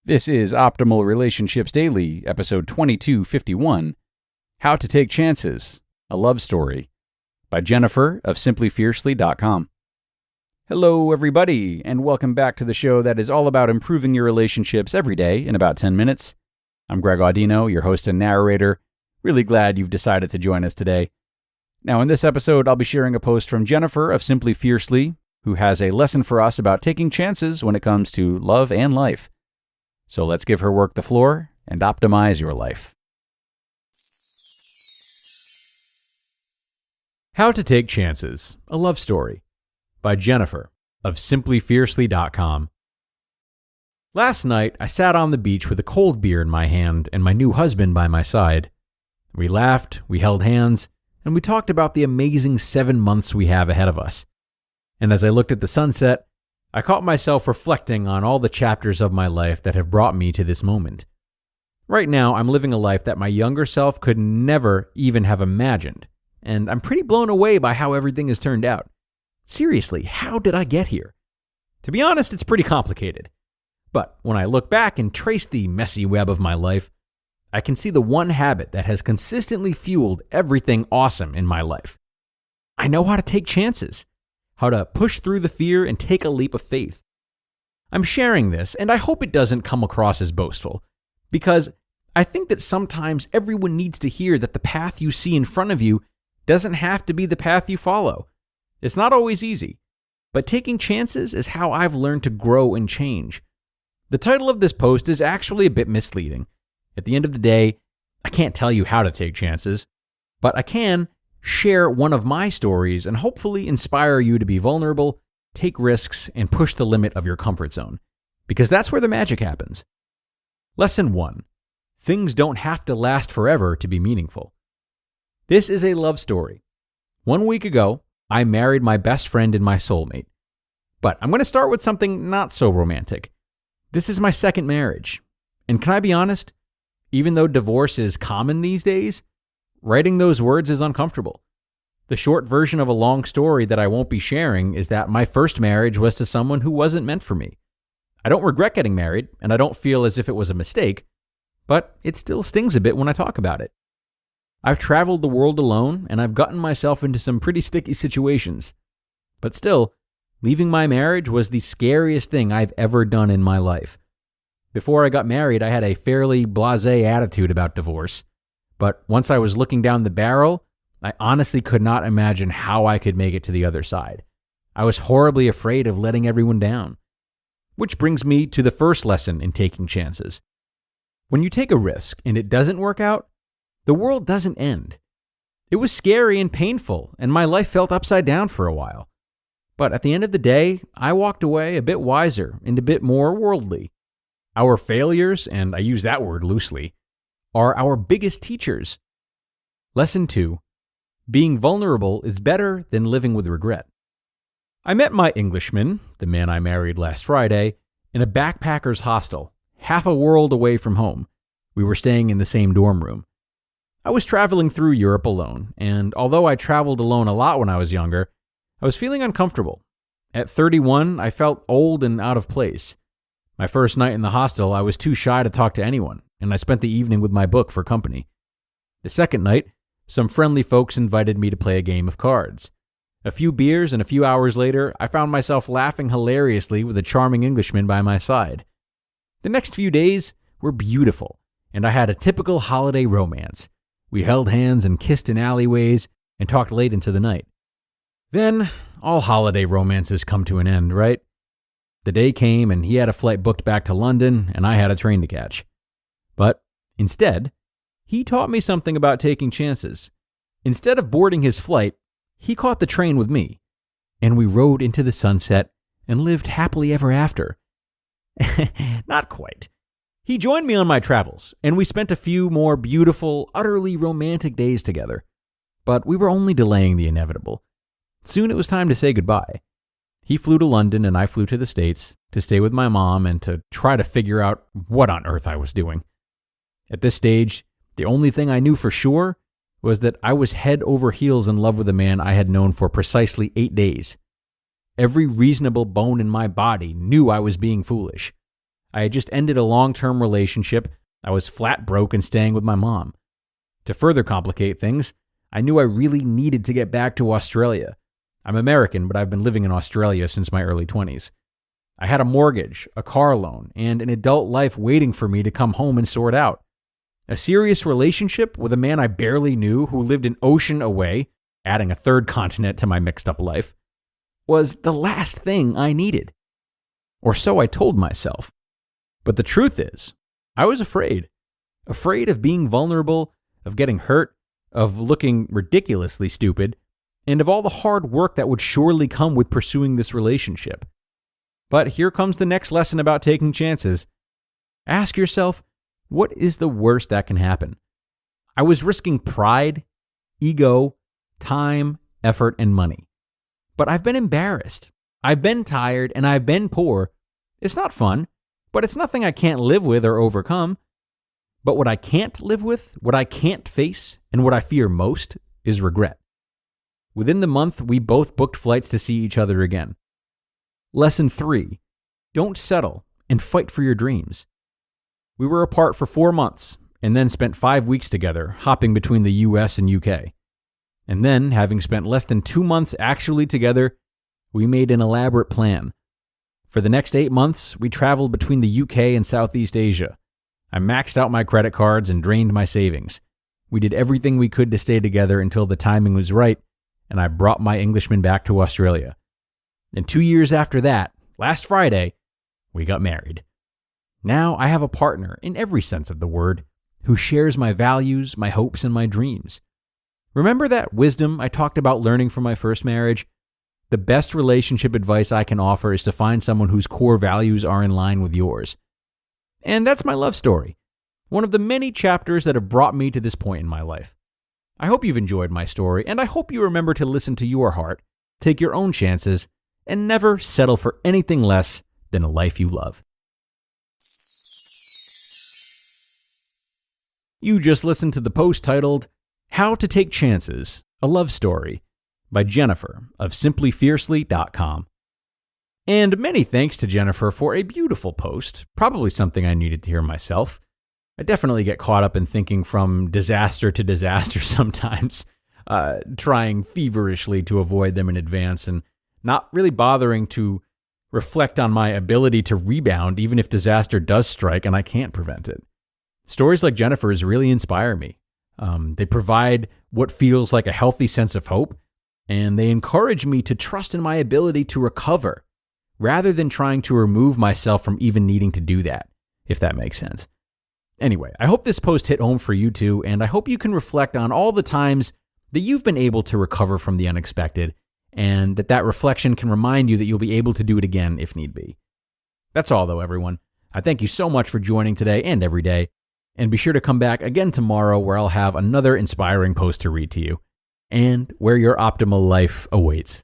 This is Optimal Relationships Daily, episode 2251, How to Take Chances, a Love Story, by Jennifer of simplyfiercely.com. Hello, everybody, and welcome back to the show that is all about improving your relationships every day in about 10 minutes. I'm Greg Audino, your host and narrator. Really glad you've decided to join us today. Now, in this episode, I'll be sharing a post from Jennifer of Simply Fiercely, who has a lesson for us about taking chances when it comes to love and life. So let's give her work the floor and optimize your life. How to Take Chances, a Love Story, by Jennifer of simplyfiercely.com. Last night, I sat on the beach with a cold beer in my hand and my new husband by my side. We laughed, we held hands, and we talked about the amazing 7 months we have ahead of us. And as I looked at the sunset, I caught myself reflecting on all the chapters of my life that have brought me to this moment. Right now, I'm living a life that my younger self could never even have imagined, and I'm pretty blown away by how everything has turned out. Seriously, how did I get here? To be honest, it's pretty complicated. But when I look back and trace the messy web of my life, I can see the one habit that has consistently fueled everything awesome in my life. I know how to take chances. How to push through the fear and take a leap of faith. I'm sharing this, and I hope it doesn't come across as boastful, because I think that sometimes everyone needs to hear that the path you see in front of you doesn't have to be the path you follow. It's not always easy, but taking chances is how I've learned to grow and change. The title of this post is actually a bit misleading. At the end of the day, I can't tell you how to take chances, but I can share one of my stories and hopefully inspire you to be vulnerable, take risks, and push the limit of your comfort zone. Because that's where the magic happens. Lesson 1. Things don't have to last forever to be meaningful. This is a love story. 1 week ago, I married my best friend and my soulmate. But I'm going to start with something not so romantic. This is my second marriage. And can I be honest? Even though divorce is common these days, writing those words is uncomfortable. The short version of a long story that I won't be sharing is that my first marriage was to someone who wasn't meant for me. I don't regret getting married, and I don't feel as if it was a mistake, but it still stings a bit when I talk about it. I've traveled the world alone, and I've gotten myself into some pretty sticky situations. But still, leaving my marriage was the scariest thing I've ever done in my life. Before I got married, I had a fairly blasé attitude about divorce. But once I was looking down the barrel, I honestly could not imagine how I could make it to the other side. I was horribly afraid of letting everyone down. Which brings me to the first lesson in taking chances. When you take a risk and it doesn't work out, the world doesn't end. It was scary and painful, and my life felt upside down for a while. But at the end of the day, I walked away a bit wiser and a bit more worldly. Our failures, and I use that word loosely, are our biggest teachers. Lesson 2. Being vulnerable is better than living with regret. I met my Englishman, the man I married last Friday, in a backpacker's hostel, half a world away from home. We were staying in the same dorm room. I was traveling through Europe alone, and although I traveled alone a lot when I was younger, I was feeling uncomfortable. At 31, I felt old and out of place. My first night in the hostel, I was too shy to talk to anyone, and I spent the evening with my book for company. The second night, some friendly folks invited me to play a game of cards. A few beers and a few hours later, I found myself laughing hilariously with a charming Englishman by my side. The next few days were beautiful, and I had a typical holiday romance. We held hands and kissed in alleyways and talked late into the night. Then, all holiday romances come to an end, right? The day came and he had a flight booked back to London and I had a train to catch. But instead, he taught me something about taking chances. Instead of boarding his flight, he caught the train with me, and we rode into the sunset and lived happily ever after. Not quite. He joined me on my travels, and we spent a few more beautiful, utterly romantic days together. But we were only delaying the inevitable. Soon it was time to say goodbye. He flew to London and I flew to the States to stay with my mom and to try to figure out what on earth I was doing. At this stage, the only thing I knew for sure was that I was head over heels in love with a man I had known for precisely 8 days. Every reasonable bone in my body knew I was being foolish. I had just ended a long-term relationship. I was flat broke and staying with my mom. To further complicate things, I knew I really needed to get back to Australia. I'm American, but I've been living in Australia since my early 20s. I had a mortgage, a car loan, and an adult life waiting for me to come home and sort out. A serious relationship with a man I barely knew who lived an ocean away, adding a third continent to my mixed-up life, was the last thing I needed. Or so I told myself. But the truth is, I was afraid. Afraid of being vulnerable, of getting hurt, of looking ridiculously stupid, and of all the hard work that would surely come with pursuing this relationship. But here comes the next lesson about taking chances. Ask yourself, what is the worst that can happen? I was risking pride, ego, time, effort, and money. But I've been embarrassed. I've been tired, and I've been poor. It's not fun, but it's nothing I can't live with or overcome. But what I can't live with, what I can't face, and what I fear most is regret. Within the month, we both booked flights to see each other again. Lesson 3. Don't settle and fight for your dreams. We were apart for 4 months and then spent 5 weeks together, hopping between the US and UK. And then, having spent less than 2 months actually together, we made an elaborate plan. For the next 8 months, we traveled between the UK and Southeast Asia. I maxed out my credit cards and drained my savings. We did everything we could to stay together until the timing was right, and I brought my Englishman back to Australia. And 2 years after that, last Friday, we got married. Now I have a partner, in every sense of the word, who shares my values, my hopes, and my dreams. Remember that wisdom I talked about learning from my first marriage? The best relationship advice I can offer is to find someone whose core values are in line with yours. And that's my love story, one of the many chapters that have brought me to this point in my life. I hope you've enjoyed my story, and I hope you remember to listen to your heart, take your own chances, and never settle for anything less than a life you love. You just listened to the post titled, How to Take Chances, a Love Story, by Jennifer of simplyfiercely.com. And many thanks to Jennifer for a beautiful post, probably something I needed to hear myself. I definitely get caught up in thinking from disaster to disaster sometimes, trying feverishly to avoid them in advance and not really bothering to reflect on my ability to rebound even if disaster does strike and I can't prevent it. Stories like Jennifer's really inspire me. They provide what feels like a healthy sense of hope, and they encourage me to trust in my ability to recover, rather than trying to remove myself from even needing to do that, if that makes sense. Anyway, I hope this post hit home for you too, and I hope you can reflect on all the times that you've been able to recover from the unexpected, and that reflection can remind you that you'll be able to do it again if need be. That's all though, everyone. I thank you so much for joining today and every day, and be sure to come back again tomorrow where I'll have another inspiring post to read to you, and where your optimal life awaits.